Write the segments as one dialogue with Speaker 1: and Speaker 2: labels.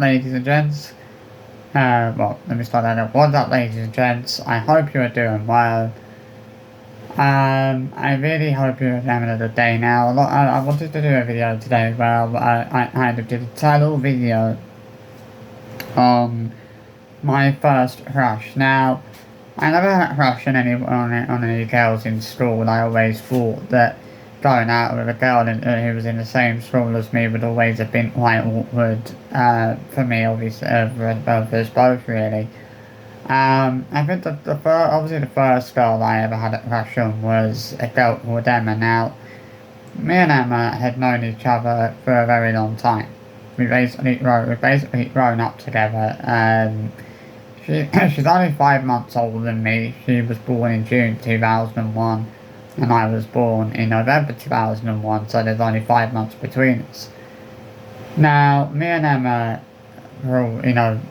Speaker 1: ladies and gents? Well, let me start that up. What's up, ladies and gents? I hope you are doing well. I really hope you're having a good day now. I wanted to do a video today where I did a title video on my first crush. Now, I never had a crush on any girls in school. I always thought that going out with a girl who was in the same school as me would always have been quite awkward for me, obviously, for us both, really. I think that obviously the first girl I ever had a crush on was a girl called Emma. Now, me and Emma had known each other for a very long time. We basically grown up together. She's only 5 months older than me. She was born in June 2001, and I was born in November 2001, so there's only 5 months between us. Now, me and Emma, well,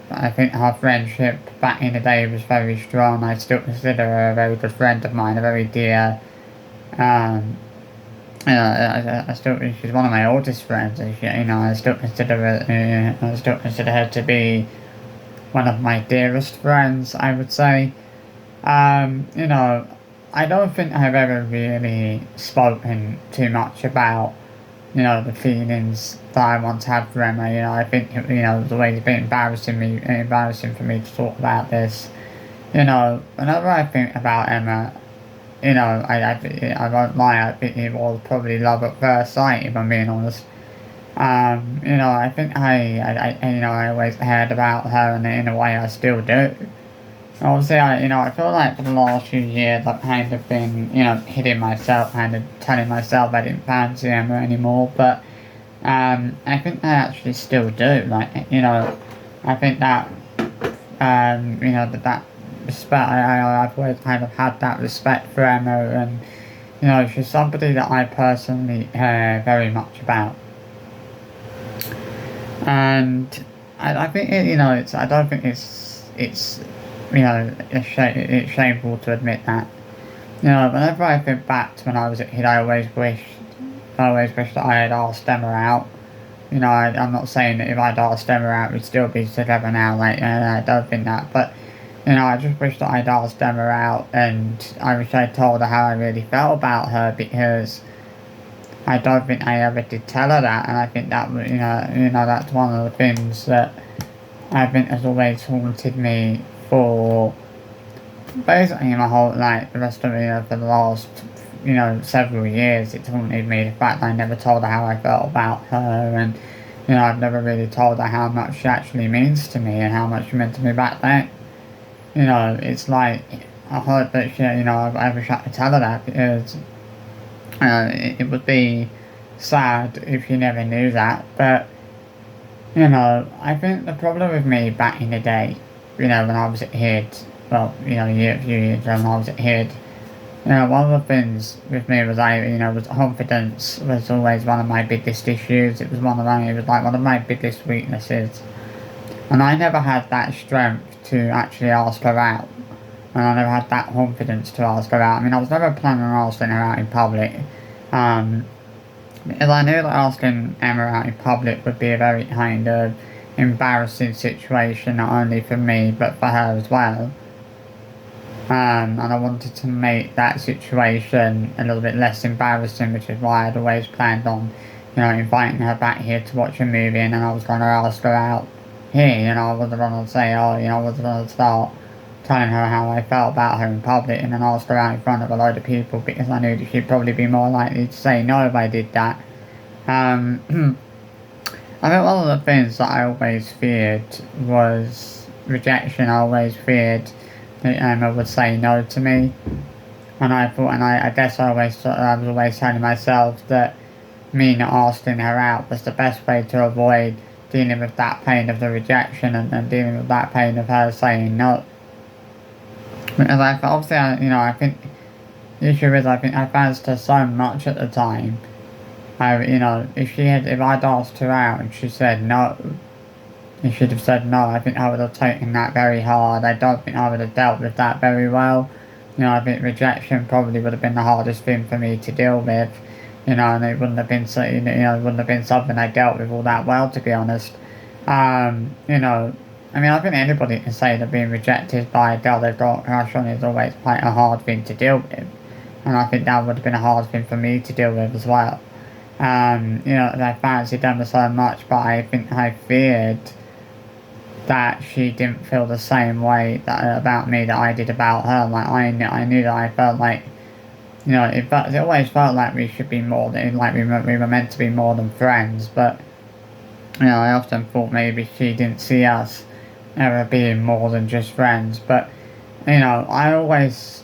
Speaker 1: I think our friendship back in the day was very strong. I still consider her a very good friend of mine, a very dear, I still, she's one of my oldest friends, and I still consider her to be one of my dearest friends, I would say. I don't think I've ever really spoken too much about, the feelings that I once had for Emma. I think, the way it's been embarrassing for me to talk about this. Whenever I think about Emma, I won't lie, I think it was probably love at first sight, if I'm being honest. I think I always heard about her, and in a way I still do. Obviously, I feel like for the last few years I've kind of been, hitting myself, kind of telling myself I didn't fancy Emma anymore, but, I think I actually still do, I think that, that respect, I've always kind of had that respect for Emma, and, she's somebody that I personally care very much about. And I think I don't think it's it's shameful to admit that. Whenever I think back to when I was a kid, I always wish that I had asked Emma out. I'm not saying that if I'd asked Emma out, we'd still be together now. I don't think that, but I just wish that I'd asked Emma out, and I wish I'd told her how I really felt about her, because I don't think I ever did tell her that, and I think that that's one of the things that I think has always haunted me for basically my whole life, the rest of for the last several years. It's haunted me, the fact that I never told her how I felt about her, and I've never really told her how much she actually means to me and how much she meant to me back then. It's like I hope that she, I wish I could tell her that, because it would be sad if she never knew that. But I think the problem with me back in the day, when I was a kid, well, a few years ago when I was a kid, one of the things with me was was confidence was always one of my biggest issues. It was one of my biggest weaknesses, and I never had that strength to actually ask her out, and I never had that confidence to ask her out. I was never planning on asking her out in public, because I knew that asking Emma out in public would be a very kind of embarrassing situation, not only for me but for her as well. And I wanted to make that situation a little bit less embarrassing, which is why I'd always planned on, inviting her back here to watch a movie, and then I was going to ask her out here. I wasn't going to say, I wasn't going to start telling her how I felt about her in public and then ask her out in front of a load of people, because I knew that she'd probably be more likely to say no if I did that. I think one of the things that I always feared was rejection. I always feared that Emma would say no to me, and I guess I was always telling myself that me not asking her out was the best way to avoid dealing with that pain of the rejection, and dealing with that pain of her saying no. Because I think the issue is, I think I fancied her so much at the time. If I'd asked her out and she said no, if she'd have said no, I think I would have taken that very hard. I don't think I would have dealt with that very well. I think rejection probably would have been the hardest thing for me to deal with. And it wouldn't have been something I dealt with all that well, to be honest. You know, I mean, I think anybody can say that being rejected by a girl they've got a crush on is always quite a hard thing to deal with. And I think that would have been a hard thing for me to deal with as well. You know, I fancied Emma so much, but I think I feared that she didn't feel the same way about me that I did about her. Like, I knew that I felt like, you know, it always felt like we should be more than, like we were meant to be more than friends, but, you know, I often thought maybe she didn't see us ever being more than just friends, but, you know, I always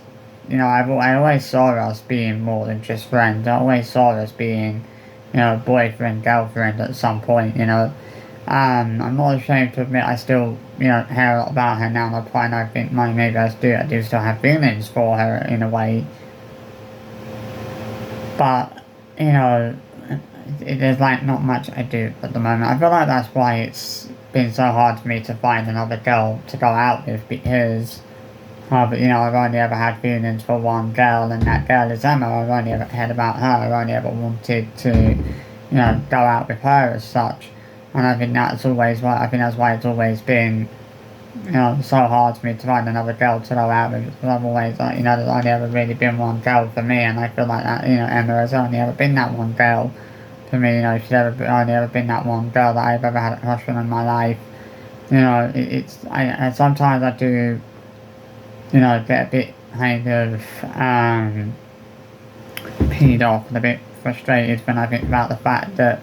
Speaker 1: saw us being more than just friends. I always saw us being, you know, boyfriend, girlfriend at some point, you know. I'm not ashamed to admit I still, you know, care a lot about her now, and I think maybe I do still have feelings for her in a way. But, you know, there's like not much I do at the moment. I feel like that's why it's been so hard for me to find another girl to go out with, because you know, I've only ever had feelings for one girl, and that girl is Emma. I've only ever cared about her. I've only ever wanted to, you know, go out with her as such. And I think that's always why. I think that's why it's always been, you know, so hard for me to find another girl to go out with. Because I've always, like, you know, there's only ever really been one girl for me, and I feel like that, you know, Emma has only ever been that one girl for me. You know, only ever been that one girl that I've ever had a crush on in my life. You know, I sometimes I do, you know, get a bit kind of peed off and a bit frustrated when I think about the fact that,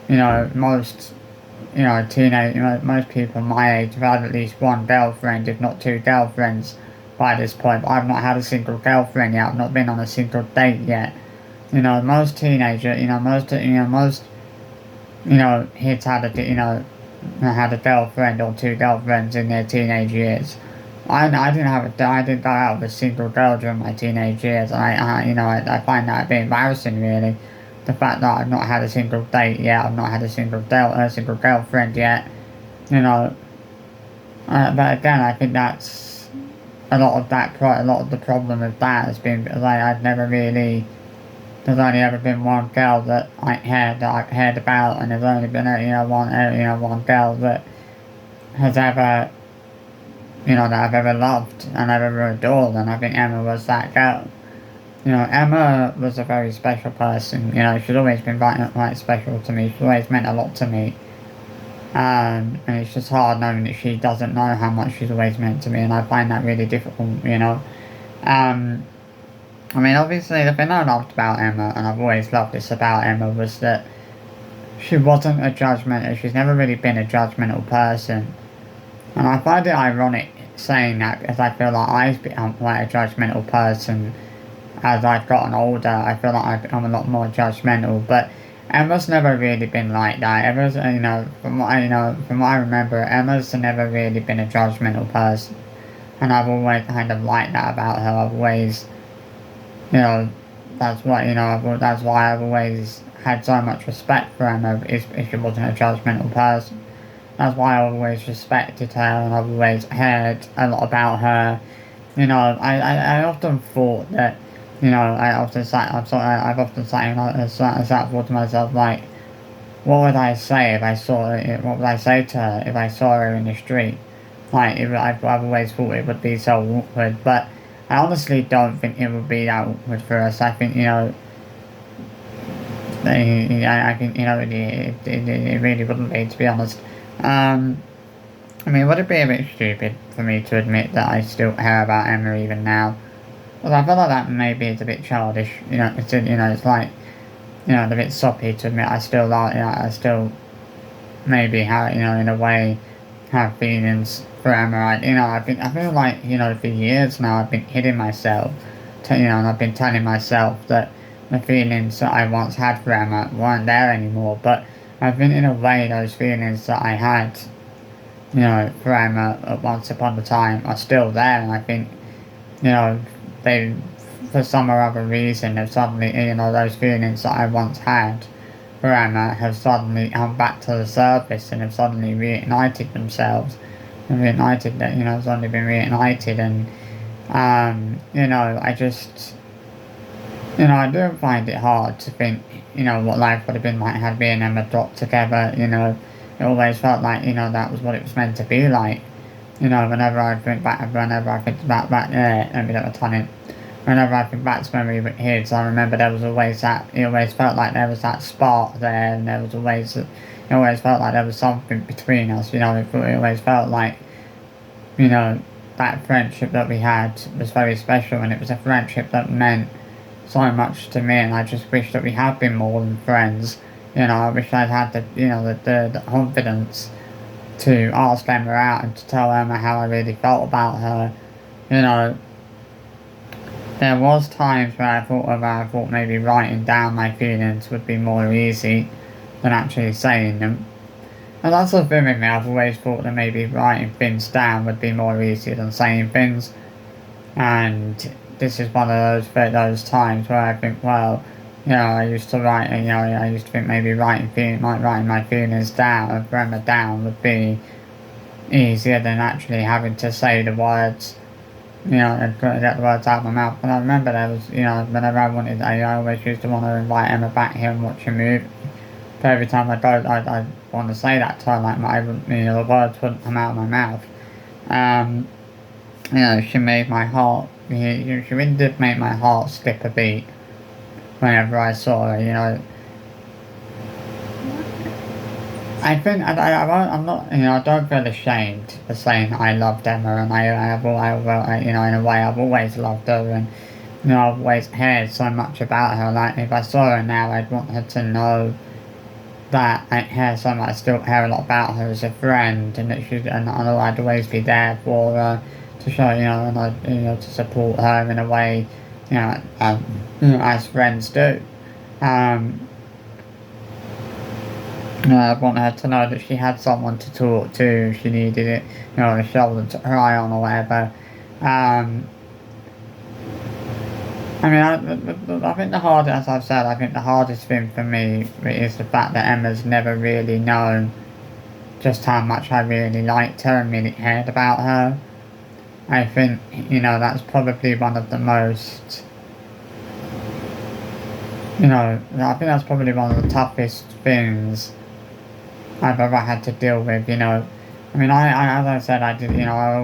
Speaker 1: you know, most people my age have had at least one girlfriend, if not two girlfriends by this point. But I've not had a single girlfriend yet. I've not been on a single date yet. You know, most teenagers, most, you know, kids had a girlfriend or two girlfriends in their teenage years. I didn't go out with a single girl during my teenage years, and I find that a bit embarrassing, really. The fact that I've not had a single date yet, I've not had a single girlfriend yet, you know. But again, I think that's a lot of the problem with that has been because there's only ever been one girl that I cared about, and there's only been, one girl that has ever, that I've ever loved and I've ever adored, and I think Emma was that girl. You know, Emma was a very special person. You know, she's always been quite special to me. She's always meant a lot to me. And it's just hard knowing that she doesn't know how much she's always meant to me, and I find that really difficult, you know. I mean, obviously, the thing I loved about Emma, and I've always loved this about Emma, was that she wasn't a judgmental, she's never really been a judgmental person. And I find it ironic saying that because I feel like I've become quite a judgmental person as I've gotten older. I feel like I've become a lot more judgmental, but Emma's never really been like that. Emma's, from what I remember, Emma's never really been a judgmental person, and I've always kind of liked that about her. I've always, you know, that's why I've always had so much respect for Emma. If she wasn't a judgmental person, that's why I've always respected her, and I've always heard a lot about her. You know, I often thought that, you know, I've often sat and thought to myself, like, what would I say if I saw it? What would I say to her if I saw her in the street? Like, I've always thought it would be so awkward, but I honestly don't think it would be that awkward for us. I think, you know, I think, you know, it really wouldn't be, to be honest. I mean, would it be a bit stupid for me to admit that I still care about Emma even now? Well, I feel like that maybe it's a bit childish, you know. It's like, you know, a bit soppy to admit I still maybe have, you know, in a way, have feelings for Emma. I feel like, you know, for years now I've been kidding myself, and I've been telling myself that the feelings that I once had for Emma weren't there anymore. But I think in a way those feelings that I had, you know, for Emma at once upon a time are still there, and I think, you know, they, for some or other reason, have suddenly, you know, those feelings that I once had for Emma have suddenly come back to the surface and have suddenly reignited themselves. And it's only been reignited, and, you know, I do find it hard to think, you know, what life would have been like had me and Emma dropped together, you know. it always felt like, you know, that was what it was meant to be like. You know, whenever I think about back there, let me let my tongue in. Whenever I think back to memory with kids, I remember there was always that, it always felt like there was that spark there, and there was always, it always felt like there was something between us, you know, it always felt like, you know, that friendship that we had was very special, and it was a friendship that meant so much to me, and I just wish that we had been more than friends. You know, I wish I'd had the, you know, the confidence to ask Emma out and to tell Emma how I really felt about her. You know, there was times where I thought maybe writing down my feelings would be more easy than actually saying them. And that's the thing with me, I've always thought that maybe writing things down would be more easy than saying things. And this is one of those times where I think, well, you know, I used to write, you know, I used to think maybe writing my feelings down, grammar down would be easier than actually having to say the words, you know, and get the words out of my mouth. But I remember there was, you know, whenever I always used to want to invite Emma back here and watch a movie. But every time I want to say that to her, like, you know, the words wouldn't come out of my mouth. You know, she made my heart, she really did make my heart skip a beat whenever I saw her, you know. I think I'm not, you know, I don't feel ashamed for saying I loved Emma, and you know, in a way, I've always loved her, and, you know, I've always cared so much about her. Like, if I saw her now, I'd want her to know that I care so much, I still care a lot about her as a friend, and that I'd always be there for her, to show, you know, and you know, to support her in a way, you know, as friends do. I want her to know that she had someone to talk to if she needed it, you know, a shoulder to cry on or whatever. I mean, I think as I've said, I think the hardest thing for me is the fact that Emma's never really known just how much I really liked her and really cared about her. I think, you know, that's probably one of the most, you know, I think that's probably one of the toughest things I've ever had to deal with, you know. I mean, as I said, you know, I've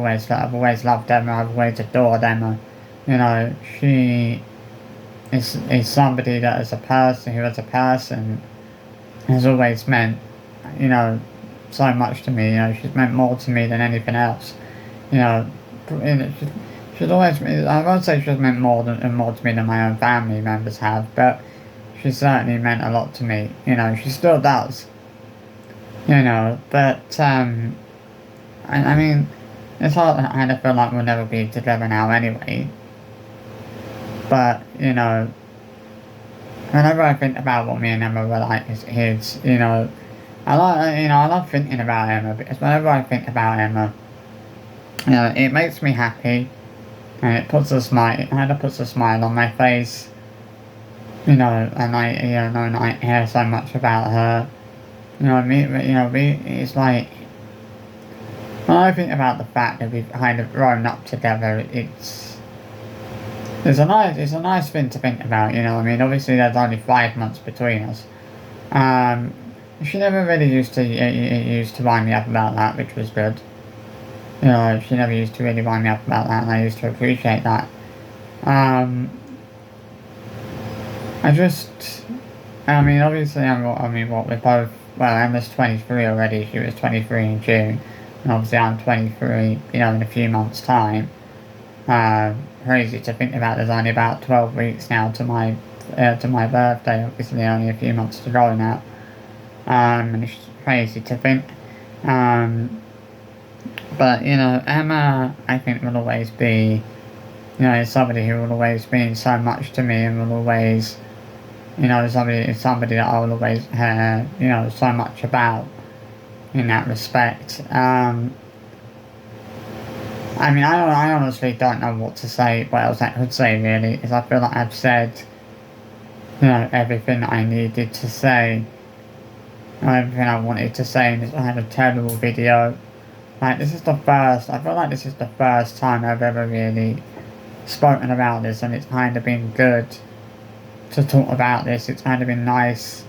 Speaker 1: always loved Emma, I've always adored Emma. You know, she is somebody that as a person, has always meant, you know, so much to me. You know, she's meant more to me than anything else. You know, she's always, I won't say she's meant more to me than my own family members have, but she certainly meant a lot to me. You know, she still does. You know, but, I mean, it's hard, I kind of feel like we'll never be together now anyway. But, you know, whenever I think about what me and Emma were like as kids, you know, I love thinking about Emma, because whenever I think about Emma, you know, it makes me happy, and it kind of puts a smile on my face, you know, and I care so much about her. You know, it's like, when I think about the fact that we've kind of grown up together, it's a nice thing to think about, you know. I mean, obviously there's only 5 months between us. She never really used to wind me up about that, which was good. You know, she never used to really wind me up about that, and I used to appreciate that. Obviously, we're both, well, Emma's 23 already, she was 23 in June, and obviously I'm 23, you know, in a few months' time. Crazy to think about, there's only about 12 weeks now to my birthday, obviously only a few months to go now. And it's crazy to think. But, you know, Emma, I think, will always be, you know, somebody who will always mean so much to me, and will always, you know, somebody that I will always care, you know, so much about in that respect. I honestly don't know what else I could say, really, because I feel like I've said, you know, everything that I needed to say, everything I wanted to say in this kind of terrible video. Like, I feel like this is the first time I've ever really spoken about this, and it's kind of been good to talk about this. It's kind of been nice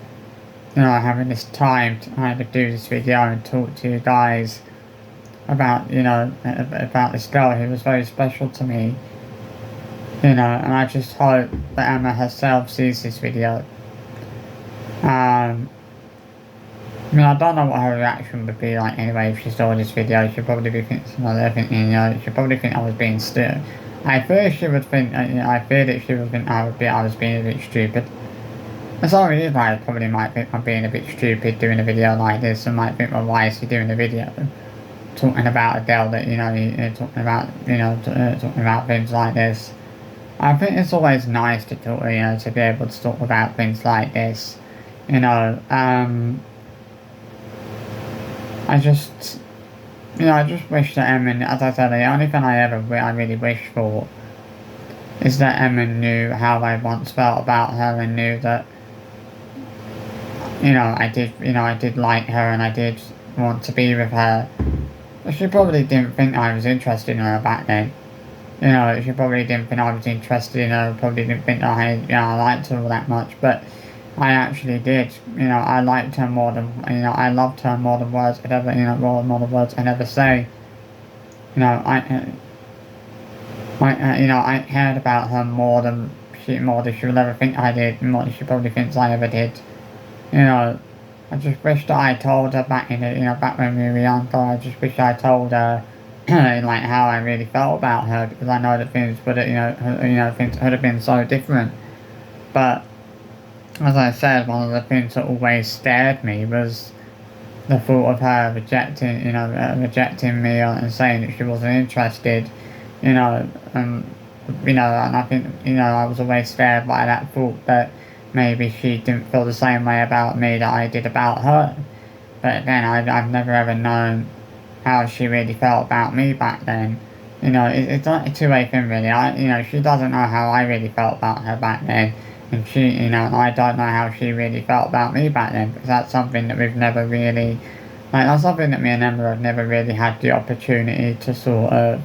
Speaker 1: having this time to kind of do this video and talk to you guys about, about this girl who was very special to me, and I just hope that Emma herself sees this video. I don't know what her reaction would be like anyway if she saw this video. She'd probably be thinking, she'd probably think I was being stupid. I fear she would think, I fear that she would think I was being a bit stupid. That's all it is, I probably might think I'm being a bit stupid doing a video like this, and might think, well, why is he doing a video talking about a girl that, talking about things like this. I think it's always nice to talk, to be able to talk about things like this, I just wish that Emma, as I said, the only thing I really wish for is that Emma knew how I once felt about her, and knew that, I did like her and I did want to be with her. But she probably didn't think I was interested in her back then. She probably didn't think I was interested in her, probably didn't think that I liked her all that much, but I actually did. I liked her more than, I loved her more than words could ever, more than words could ever say. I cared about her more than she would ever think I did, more than she probably thinks I ever did. I just wish that I told her back back when we were younger. I just wish I told her, like, how I really felt about her, because I know that things would, things would have been so different. But as I said, one of the things that always scared me was the thought of her rejecting me and saying that she wasn't interested, and I think, I was always scared by that thought that maybe she didn't feel the same way about me that I did about her. But again, I've never ever known how she really felt about me back then. It's like a two-way thing, really. She doesn't know how I really felt about her back then, and and I don't know how she really felt about me back then, because that's something that we've never really, that's something that me and Emma have never really had the opportunity to sort of,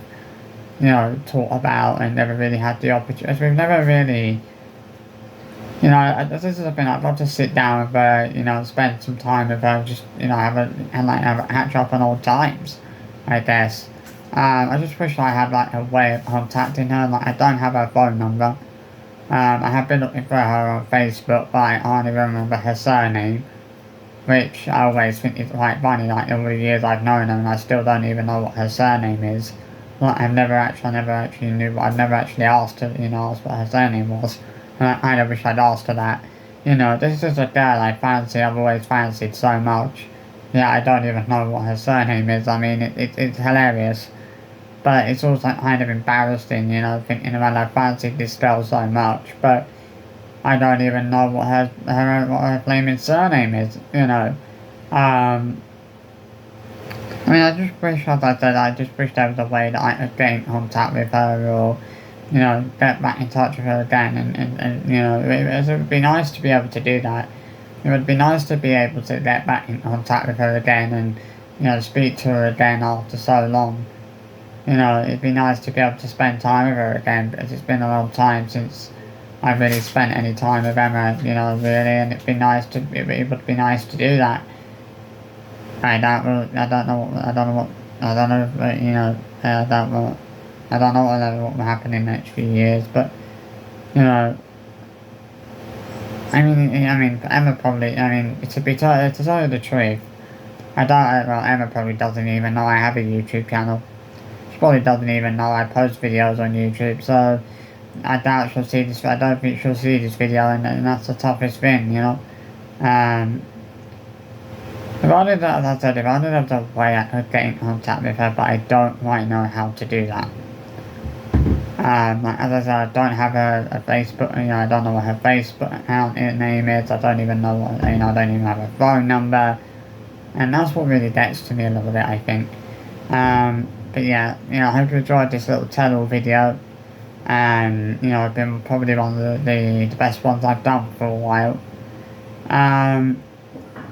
Speaker 1: talk about, and never really had the opportunity. We've never really, this is a thing I'd love to sit down with her, spend some time with her, just, have a catch up on old times, I guess. I just wish I had, a way of contacting her. I don't have her phone number. I have been looking for her on Facebook, but I can't even remember her surname, which I always think is quite funny. All the years I've known her, and I still don't even know what her surname is. I've never actually knew, I've never actually asked her, asked what her surname was. And I kind of wish I'd asked her that. This is a girl I've always fancied so much. Yeah, I don't even know what her surname is. I mean, it's hilarious. But it's also kind of embarrassing, thinking about I fancied this girl so much, but I don't even know what her flaming surname is, I just wish, as I said, there was a way that I could get in contact with her, or, get back in touch with her again, and it would be nice to be able to do that. It would be nice to be able to get back in contact with her again, and, speak to her again after so long. It'd be nice to be able to spend time with her again, because it's been a long time since I've really spent any time with Emma, really, and it would be nice to do that. I don't know what will happen in the next few years, but, Emma probably, to tell you the truth, Emma probably doesn't even know I have a YouTube channel. She probably doesn't even know I post videos on YouTube, so I doubt she'll see this. I don't think she'll see this video, and that's the toughest thing, If I did that, as I said, if I did have the way I could get in contact with her, but I don't quite know how to do that. As I said, I don't have a Facebook, I don't know what her Facebook account name is, I don't even know what, I don't even have a phone number, and that's what really gets to me a little bit, I think. But yeah, I hope you enjoyed this little tell-all video, and, it's been probably one of the best ones I've done for a while.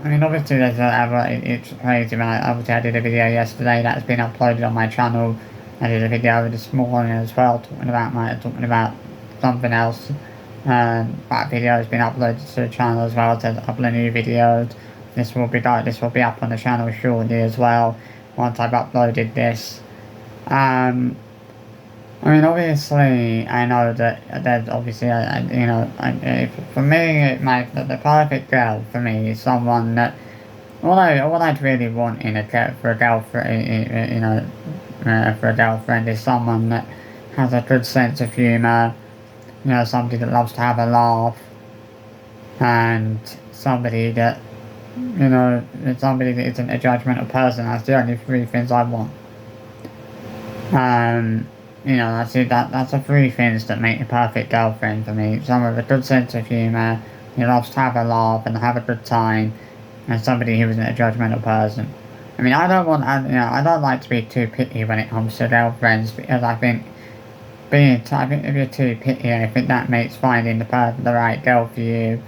Speaker 1: Obviously it's crazy, man. Obviously I did a video yesterday that's been uploaded on my channel. I did a video this morning as well, talking about something else. That video has been uploaded to the channel as well, to upload new videos. This will be up on the channel shortly as well, once I've uploaded this. I mean, obviously, I know that there's obviously, for me, the perfect girl for me is someone that, what I'd really want for a girlfriend, for a girlfriend is someone that has a good sense of humour, somebody that loves to have a laugh, and somebody that, somebody that isn't a judgmental person. That's the only three things I want. That's it. That's the three things that make a perfect girlfriend for me. Someone with a good sense of humour, who loves to have a laugh and have a good time, and somebody who isn't a judgmental person. I mean, I don't like to be too picky when it comes to girlfriends, because I think if you're too picky, I think that makes finding the right girl for you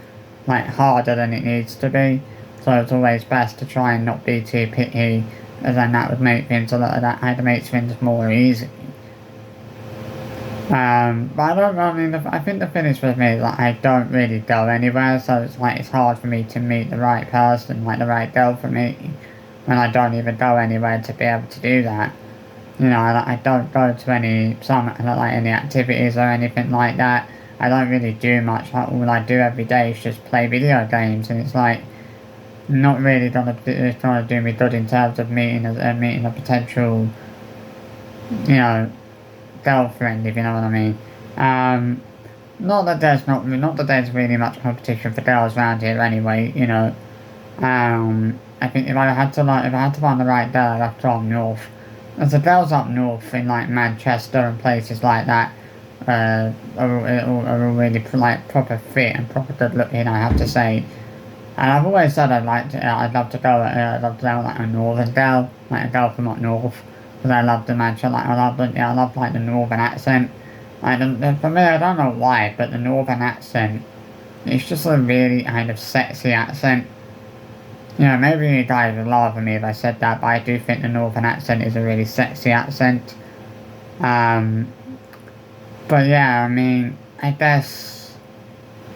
Speaker 1: harder than it needs to be. So it's always best to try and not be too picky, as then that would make things makes things more easy. But I don't know, I think the thing is with me is I don't really go anywhere, so it's hard for me to meet the right person, the right girl for me, when I don't even go anywhere to be able to do that. I don't go to any activities or anything like that. I don't really do much. All I do every day is just play video games, and it's not really gonna do me good in terms of meeting a potential, girlfriend, if you know what I mean. Not that there's really much competition for girls around here anyway. I think if I had to find the right girl, I'd have to go up north. There's the girls up north in Manchester and places like that are really proper fit and proper good looking, I have to say. And I've always said I'd love to go a northern girl, a girl from up north, because I love the Manchester, I love the northern accent. For me, I don't know why, but the northern accent, it's just a really kind of sexy accent. Maybe you guys would laugh at me if I said that, but I do think the northern accent is a really sexy accent. But yeah, I mean, I guess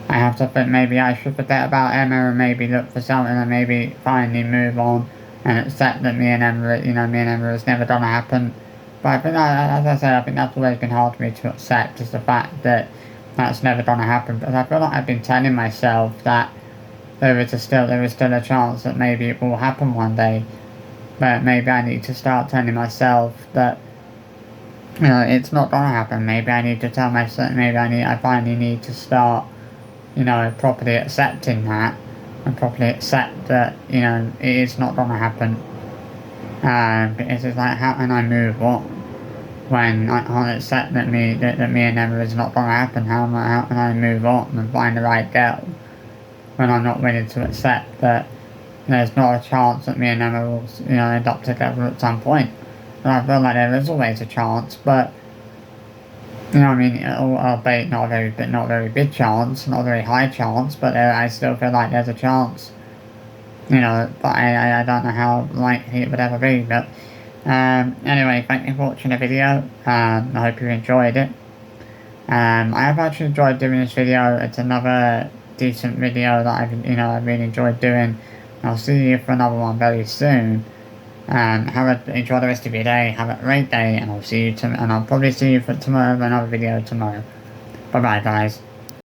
Speaker 1: I have to think maybe I should forget about Emma and maybe look for something and maybe finally move on and accept that me and Emma is never gonna happen. But I think, as I said, I think that's always been hard for me to accept, is the fact that that's never gonna happen, because I feel like I've been telling myself that there is still a chance that maybe it will happen one day, but maybe I need to start telling myself that it's not gonna happen. Maybe I need to tell myself, I finally need to start properly accepting that, and properly accept that it is not gonna happen. Because it's how can I move on when I can't accept that me and Emma is not gonna happen? How can I move on and find the right girl when I'm not willing to accept that there's not a chance that me and Emma will, end up together at some point? And I feel like there is always a chance, but, albeit not a very big chance, not a very high chance, but I still feel like there's a chance. But I don't know how likely it would ever be, but, anyway, thank you for watching the video, I hope you enjoyed it. I have actually enjoyed doing this video. It's another decent video that I've really enjoyed doing. I'll see you for another one very soon. Enjoy the rest of your day. Have a great day, and I'll probably see you for another video tomorrow. Bye bye, guys.